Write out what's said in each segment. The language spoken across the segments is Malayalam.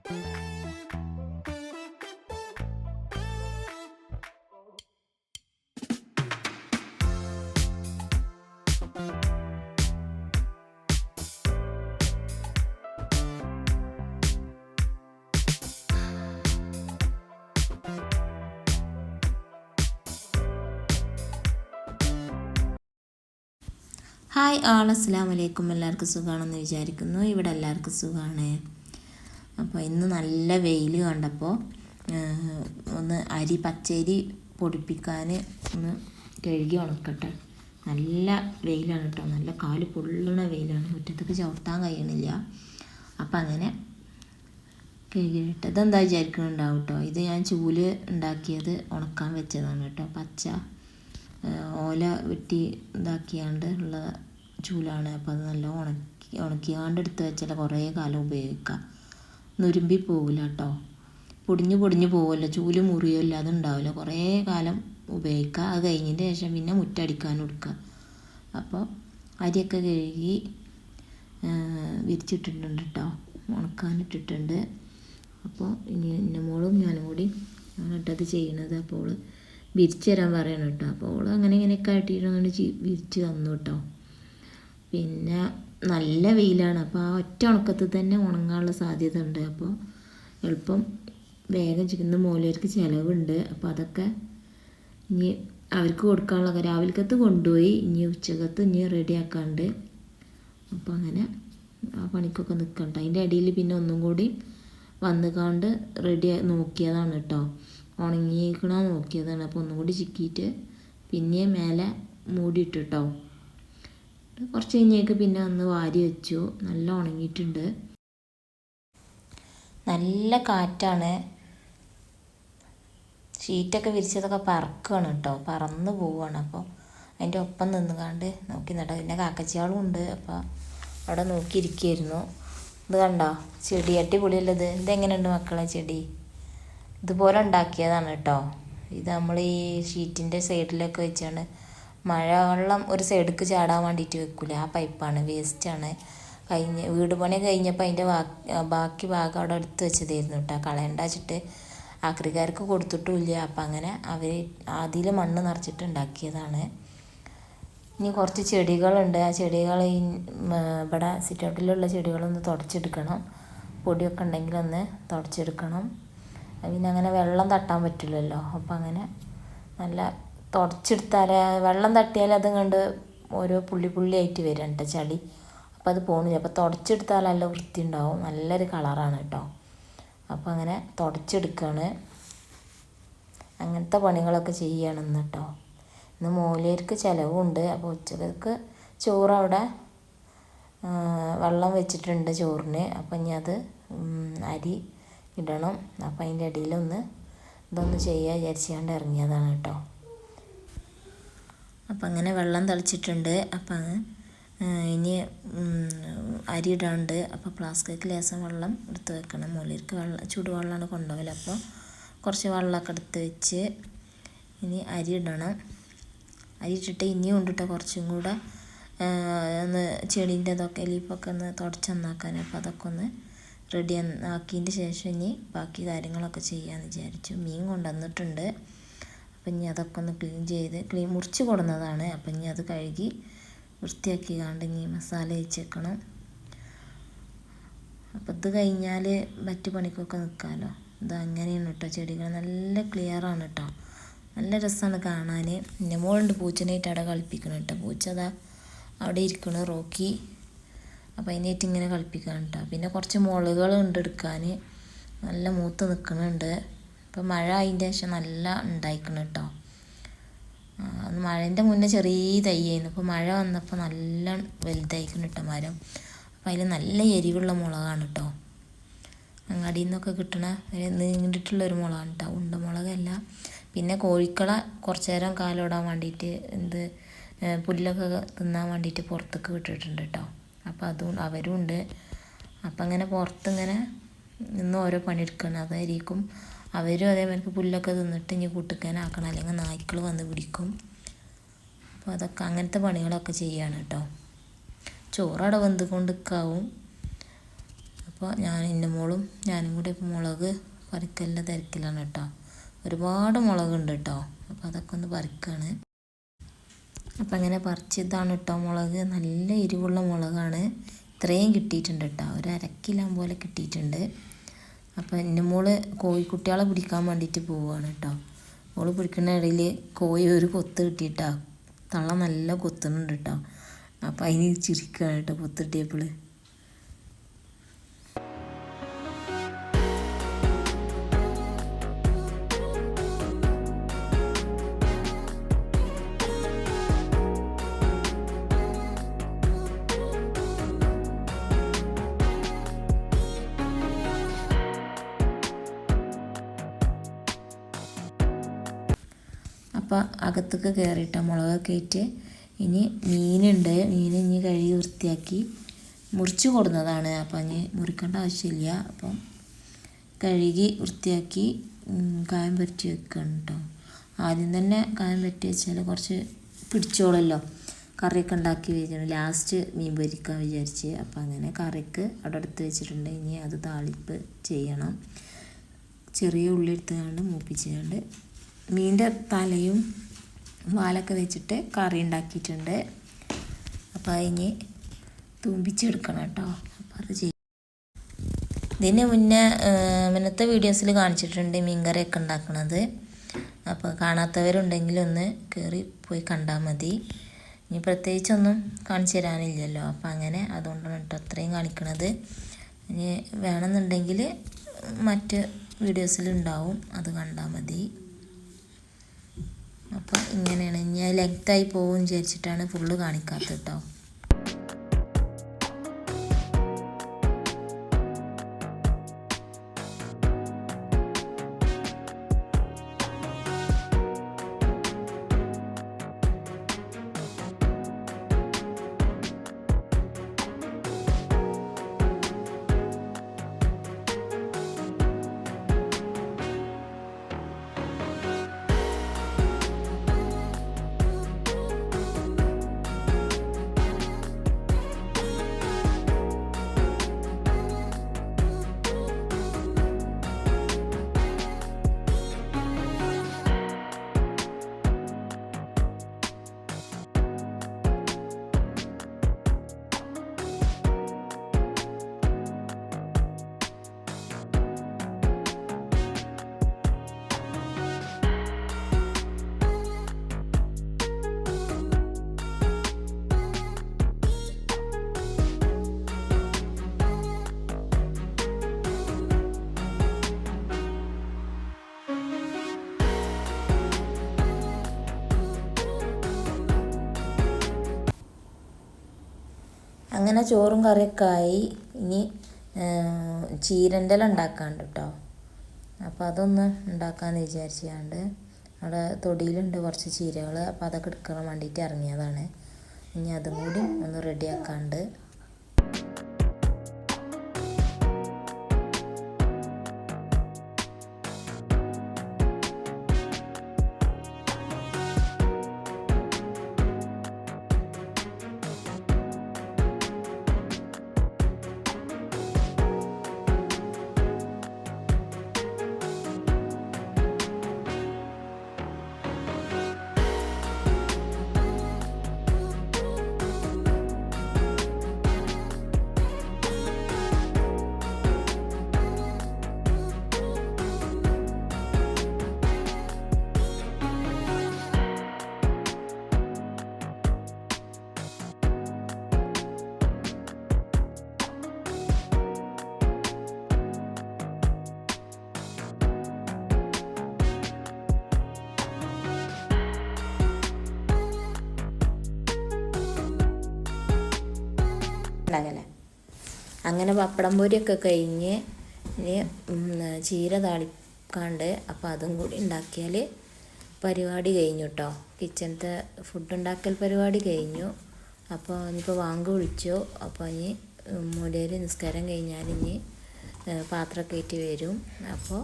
ഹായ് അസ്സലാമു അലൈക്കും. എല്ലാവർക്കും സുഖമാണെന്ന് വിചാരിക്കുന്നു. ഇവിടെ എല്ലാവർക്കും സുഖമാണ്. അപ്പോൾ ഇന്ന് നല്ല വെയിൽ കണ്ടപ്പോൾ ഒന്ന് പച്ചരി പൊടിപ്പിക്കാൻ ഒന്ന് കഴുകി ഉണക്കട്ടെ. നല്ല വെയിലാണ് കേട്ടോ, നല്ല കാല് പൊള്ളണ വെയിലാണ്, മുറ്റത്തൊക്കെ ചവിട്ടാൻ കഴിയണില്ല. അപ്പം അങ്ങനെ കഴുകിയിട്ട് ഇതെന്താ വിചാരിക്കുന്നുണ്ടാവും കേട്ടോ. ഇത് ഞാൻ ചൂല് ഉണ്ടാക്കിയത് ഉണക്കാൻ വെച്ചതാണ് കേട്ടോ. പച്ച ഓല വെട്ടി ഇതാക്കിയാണ്ട് ഉള്ള ചൂലാണ്. അപ്പോൾ അത് നല്ല ഉണക്കിയാണ്ട് എടുത്ത് വെച്ചാൽ കുറേ കാലം ഉപയോഗിക്കാം. നുരുമ്പി പോവില്ല കേട്ടോ, പൊടിഞ്ഞു പോവില്ല, ചൂല് മുറിയില്ല, അതുണ്ടാവില്ല, കുറേ കാലം ഉപയോഗിക്കുക. അത് കഴിഞ്ഞതിന് ശേഷം പിന്നെ മുറ്റടിക്കാനും എടുക്കുക. അപ്പോൾ അരിയൊക്കെ കഴുകി വിരിച്ചിട്ടിട്ടുണ്ട് കേട്ടോ, ഉണക്കാനിട്ടിട്ടുണ്ട്. അപ്പോൾ ഇനി എൻ്റെ മോളും ഞാനും കൂടി ഇട്ടത് ചെയ്യണത്. അപ്പോൾ അവൾ വിരിച്ചു തരാൻ പറയണം കേട്ടോ. അപ്പോൾ അവൾ അങ്ങനെ ഇങ്ങനെയൊക്കെ ആട്ടിയിട്ട് അങ്ങനെ വിരിച്ച് തന്നു കേട്ടോ. പിന്നെ നല്ല വെയിലാണ്, അപ്പോൾ ആ ഒറ്റ ഉണക്കത്തിൽ തന്നെ ഉണങ്ങാനുള്ള സാധ്യത ഉണ്ട്. അപ്പോൾ എളുപ്പം വേഗം ചിക്കുന്ന മൂലർക്ക് ചിലവുണ്ട്. അപ്പോൾ അതൊക്കെ ഇനി അവർക്ക് കൊടുക്കാനുള്ള രാവിലക്കത്ത് കൊണ്ടുപോയി, ഇനി ഉച്ചക്കത്ത് ഇനി റെഡിയാക്കാണ്ട്. അപ്പോൾ അങ്ങനെ ആ പണിക്കൊക്കെ നിൽക്കണ്ട. അതിൻ്റെ ഇടയിൽ പിന്നെ ഒന്നും കൂടി വന്നുകാണ്ട് നോക്കിയതാണ് കേട്ടോ, ഉണങ്ങിക്കണോ നോക്കിയതാണ്. അപ്പോൾ ഒന്നും കൂടി ചിക്കിയിട്ട് പിന്നെ മേലെ മൂടിയിട്ട് കേട്ടോ. കുറച്ച് കഴിഞ്ഞേക്ക് പിന്നെ ഒന്ന് വാരി വെച്ചു. നല്ല ഉണങ്ങിയിട്ടുണ്ട്. നല്ല കാറ്റാണ്, ഷീറ്റൊക്കെ വിരിച്ചതൊക്കെ പറക്കുകയാണ് കേട്ടോ, പറന്ന് പോവുകയാണ്. അപ്പോൾ അതിൻ്റെ ഒപ്പം നിന്നുകാണ്ട് നോക്കി നട്ടോ. പിന്നെ കാക്കച്ചിയാളും ഉണ്ട്, അപ്പോൾ അവിടെ നോക്കിയിരിക്കുകയായിരുന്നു. ഇത് കണ്ടോ ചെടി, അടിപൊളിയല്ലത്. ഇതെങ്ങനെയുണ്ട് മക്കളെ ചെടി? ഇതുപോലെ ഉണ്ടാക്കിയതാണ് കേട്ടോ. ഇത് നമ്മൾ ഈ ഷീറ്റിൻ്റെ സൈഡിലൊക്കെ വെച്ചാണ് മഴവെള്ളം ഒരു സൈഡിലേക്ക് ചാടാൻ വേണ്ടിയിട്ട് വെക്കില്ല, ആ പൈപ്പാണ്, വേസ്റ്റാണ്. വീട് പണി കഴിഞ്ഞപ്പോൾ അതിൻ്റെ ബാക്കി ഭാഗം അവിടെ എടുത്ത് വെച്ചതായിരുന്നു കേട്ടോ, കളയണ്ട വെച്ചിട്ട് ആക്രിക്കാർക്ക് കൊടുത്തിട്ടുമില്ല. അപ്പം അങ്ങനെ അവർ അതിൽ മണ്ണ് നിറച്ചിട്ട് ഉണ്ടാക്കിയതാണ്. ഇനി കുറച്ച് ചെടികളുണ്ട്, ആ ചെടികൾ ഇവിടെ സിറ്റൗട്ടിലുള്ള ചെടികളൊന്ന് തുടച്ചെടുക്കണം. പൊടിയൊക്കെ ഉണ്ടെങ്കിൽ ഒന്ന് തുടച്ചെടുക്കണം. പിന്നെ അങ്ങനെ വെള്ളം തട്ടാൻ പറ്റില്ലല്ലോ. അപ്പം അങ്ങനെ നല്ല തുടച്ചെടുത്താൽ വെള്ളം തട്ടിയാൽ അത് കണ്ട് ഓരോ പുള്ളി ആയിട്ട് വരും കേട്ടോ ചളി. അപ്പോൾ അത് പോണില്ല. അപ്പോൾ തുടച്ചെടുത്താൽ നല്ല വൃത്തി ഉണ്ടാവും, നല്ലൊരു കളറാണ് കേട്ടോ. അപ്പോൾ അങ്ങനെ തുടച്ചെടുക്കുകയാണ്. അങ്ങനത്തെ പണികളൊക്കെ ചെയ്യണമെന്ന് കേട്ടോ. ഇന്ന് മൂലയർക്ക് ചിലവുണ്ട്. അപ്പോൾ ഉച്ചക്ക് ചോറ് അവിടെ വെള്ളം വെച്ചിട്ടുണ്ട് ചോറിന്. അപ്പം ഇനി അത് അരി ഇടണം. അപ്പം അതിൻ്റെ ഇടയിലൊന്ന് ഇതൊന്ന് ചെയ്യുക വിചാരിച്ചുകൊണ്ട് ഇറങ്ങിയതാണ് കേട്ടോ. അപ്പം അങ്ങനെ വെള്ളം തളിച്ചിട്ടുണ്ട്. അപ്പം ഇനി അരി ഇടാണ്ട്. അപ്പോൾ പ്ലാസ്റ്റിക് ലേസം വെള്ളം എടുത്ത് വെക്കണം. മൂലർക്ക് ചൂടുവെള്ളമാണ് കൊണ്ടുപോകല്. അപ്പോൾ കുറച്ച് വെള്ളമൊക്കെ എടുത്ത് വെച്ച് ഇനി അരി ഇടണം. അരി ഇട്ടിട്ട് ഇനിയും കൊണ്ടിട്ട് കുറച്ചും കൂടെ ഒന്ന് ചെടീൻ്റെ അതൊക്കെ ലീഫൊക്കെ ഒന്ന് തുടച്ച് നന്നാക്കാൻ. അപ്പോൾ അതൊക്കെ ഒന്ന് റെഡി ആക്കിയതിൻ്റെ ശേഷം ഇനി ബാക്കി കാര്യങ്ങളൊക്കെ ചെയ്യാമെന്ന് വിചാരിച്ചു. മീൻ കൊണ്ടുവന്നിട്ടുണ്ട്. അപ്പം ഇനി അതൊക്കെ ഒന്ന് മുറിച്ച് കൊടുന്നതാണ്. അപ്പം ഇനി അത് കഴുകി വൃത്തിയാക്കി കാണ്ട് ഇനി മസാല വെച്ചേക്കണം. അപ്പം ഇത് കഴിഞ്ഞാൽ മറ്റു പണിക്കൊക്കെ നിൽക്കാമല്ലോ. ഇത് അങ്ങനെയാണ് കേട്ടോ. ചെടികൾ നല്ല ക്ലിയറാണ് കേട്ടോ, നല്ല രസമാണ് കാണാൻ. എൻ്റെ മോളുണ്ട് പൂച്ചനായിട്ട് അവിടെ കളിപ്പിക്കണം കേട്ടോ. പൂച്ച അതാ അവിടെ ഇരിക്കണം, റോക്കി. അപ്പം അതിനായിട്ട് ഇങ്ങനെ കളിപ്പിക്കണം കേട്ടോ. പിന്നെ കുറച്ച് മുളകുകളുണ്ട് എടുക്കാൻ, നല്ല മൂത്ത് നിൽക്കുന്നുണ്ട്. ഇപ്പം മഴ അതിൻ്റെ ശേഷം നല്ല ഉണ്ടായിക്കണം കേട്ടോ. മഴേൻ്റെ മുന്നേ ചെറിയ തൈയായിരുന്നു. ഇപ്പോൾ മഴ വന്നപ്പോൾ നല്ല വലുതായിക്കണം കേട്ടോ മരം. അപ്പം അതിൽ നല്ല എരിവുള്ള മുളകാണ് കേട്ടോ, അങ്ങാടിയിൽ നിന്നൊക്കെ കിട്ടണ നീണ്ടിട്ടുള്ളൊരു മുളകാണ് കേട്ടോ, ഉണ്ടമുളകല്ല. പിന്നെ കോഴിക്കളെ കുറച്ച് നേരം കാലിടാൻ വേണ്ടിയിട്ട് പുല്ലൊക്കെ തിന്നാൻ വേണ്ടിയിട്ട് പുറത്തേക്ക് വിട്ടിട്ടുണ്ട് കേട്ടോ. അപ്പോൾ അവരും ഉണ്ട്. അപ്പം അങ്ങനെ പുറത്തിങ്ങനെ നിന്ന് ഓരോ പണിയെടുക്കണം. അതായിരിക്കും അവരും അതേമാതിരി പുല്ലൊക്കെ തിന്നിട്ട് ഇനി കൂട്ടിക്കാനാക്കണം, അല്ലെങ്കിൽ നായ്ക്കൾ വന്ന് പിടിക്കും. അപ്പോൾ അതൊക്കെ അങ്ങനത്തെ പണികളൊക്കെ ചെയ്യാണ് കേട്ടോ. ചോറവിടെ വെന്തുകൊണ്ടിരിക്കാവും. അപ്പോൾ അപ്പോൾ എൻ്റെ മോളും ഞാനും കൂടി ഇപ്പോൾ മുളക് പറിക്കലിൻ്റെ തിരക്കിലാണ് കേട്ടോ. ഒരുപാട് മുളകുണ്ട് കേട്ടോ. അപ്പോൾ അതൊക്കെ ഒന്ന് പറിക്കുകയാണ്. അപ്പം അങ്ങനെ പറിച്ചതാണ് കേട്ടോ മുളക്. നല്ല എരിവുള്ള മുളകാണ്. ഇത്രയും കിട്ടിയിട്ടുണ്ട് കേട്ടോ. ഒരു 1/2 കിലോ പോലെ കിട്ടിയിട്ടുണ്ട്. അപ്പോൾ എൻ്റെ മോള് കോഴിക്കുട്ടികളെ പിടിക്കാൻ വേണ്ടിയിട്ട് പോവുകയാണ് കേട്ടോ. മോള് പിടിക്കുന്ന ഇടയിൽ കോഴി ഒരു കൊത്ത് കിട്ടിയിട്ടാ. തള്ള നല്ല കൊത്തുന്നുണ്ട് കേട്ടോ. അപ്പോൾ അതിന് ചിരിക്കുകയാണ് കേട്ടോ കൊത്ത് കിട്ടിയപ്പോൾ. അപ്പോൾ അകത്തേക്ക് കയറിയിട്ട മുളകൊക്കെ ഇട്ട് ഇനി മീനുണ്ട്. മീൻ ഇനി കഴുകി വൃത്തിയാക്കി മുറിച്ച് കൊടുന്നതാണ്. അപ്പം ഇനി മുറിക്കേണ്ട ആവശ്യമില്ല. അപ്പം കഴുകി വൃത്തിയാക്കി കായം പുരട്ടി വെക്കണം കേട്ടോ. ആദ്യം തന്നെ കായം പുരട്ടി വെച്ചാൽ കുറച്ച് പിടിച്ചോളല്ലോ. കറിയൊക്കെ ഉണ്ടാക്കി വെച്ചിട്ടുണ്ട്. ലാസ്റ്റ് മീൻ പൊരിക്കാൻ വിചാരിച്ച്. അപ്പം അങ്ങനെ കറിക്ക് അവിടെ എടുത്ത് വെച്ചിട്ടുണ്ട്. ഇനി അത് താളിപ്പ് ചെയ്യണം. ചെറിയ ഉള്ളി എടുത്തുകൊണ്ട് മൂപ്പിച്ചുകൊണ്ട് മീൻ്റെ തലയും വാലൊക്കെ വെച്ചിട്ട് കറി ഉണ്ടാക്കിയിട്ടുണ്ട്. അപ്പോൾ അതിന് തൂമ്പിച്ചെടുക്കണം കേട്ടോ. അപ്പോൾ അത് ചെയ്യും. ഇതിന് മുന്നത്തെ വീഡിയോസിൽ കാണിച്ചിട്ടുണ്ട് മീൻകറിയൊക്കെ ഉണ്ടാക്കണത്. അപ്പോൾ കാണാത്തവരുണ്ടെങ്കിൽ ഒന്ന് കയറി പോയി കണ്ടാൽ മതി. ഇനി പ്രത്യേകിച്ചൊന്നും കാണിച്ചു തരാനില്ലല്ലോ. അപ്പോൾ അങ്ങനെ അതുകൊണ്ടാണ് കേട്ടോ അത്രയും കാണിക്കണത്. ഇനി വേണമെന്നുണ്ടെങ്കിൽ മറ്റ് വീഡിയോസിലുണ്ടാവും, അത് കണ്ടാൽ മതി. അപ്പോൾ ഇങ്ങനെയാണ്. ഞാൻ ലെങ്തായി പോകും വിചാരിച്ചിട്ടാണ് ഫുള്ള് കാണിക്കാത്തത് കേട്ടോ. അങ്ങനെ ചോറും കറിയൊക്കെ ആയി. ഇനി ചീരൻ്റെ ഇല ഉണ്ടാക്കാണ്ട് കേട്ടോ. അപ്പോൾ അതൊന്ന് ഉണ്ടാക്കാമെന്ന് വിചാരിച്ചാണ്ട് അവിടെ തൊടിയിലുണ്ട് കുറച്ച് ചീരകൾ. അപ്പോൾ അതൊക്കെ എടുക്കാൻ വേണ്ടിയിട്ട് ഇറങ്ങിയതാണ്. ഇനി അതും കൂടി ഒന്ന് റെഡിയാക്കാണ്ട്. ഉണ്ടാകല്ലേ. അങ്ങനെ പപ്പടം പൊരിയൊക്കെ കഴിഞ്ഞ് ഇനി ചീര താളിക്കാണ്ട്. അപ്പോൾ അതും കൂടി ഉണ്ടാക്കിയാൽ പരിപാടി കഴിഞ്ഞു കേട്ടോ. കിച്ചണത്തെ ഫുഡ് ഉണ്ടാക്കൽ പരിപാടി കഴിഞ്ഞു. അപ്പോൾ ഇനിയിപ്പോൾ വാങ്ക് വിളിച്ചു. അപ്പോൾ ഇനി മൂലയിൽ നിസ്കാരം കഴിഞ്ഞാൽ ഇനി പാത്രമൊക്കെ ആയിട്ട് വരും. അപ്പോൾ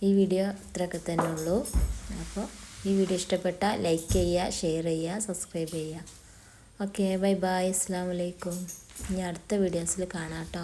ഈ വീഡിയോ ഇത്രയൊക്കെ തന്നെ ഉള്ളൂ. അപ്പോൾ ഈ വീഡിയോ ഇഷ്ടപ്പെട്ടാൽ ലൈക്ക് ചെയ്യുക, ഷെയർ ചെയ്യുക, സബ്സ്ക്രൈബ് ചെയ്യുക. ഓക്കെ, ബൈ ബൈ, അസ്സലാമു അലൈക്കും. ഇനി അടുത്ത വീഡിയോസിൽ കാണാം കേട്ടോ.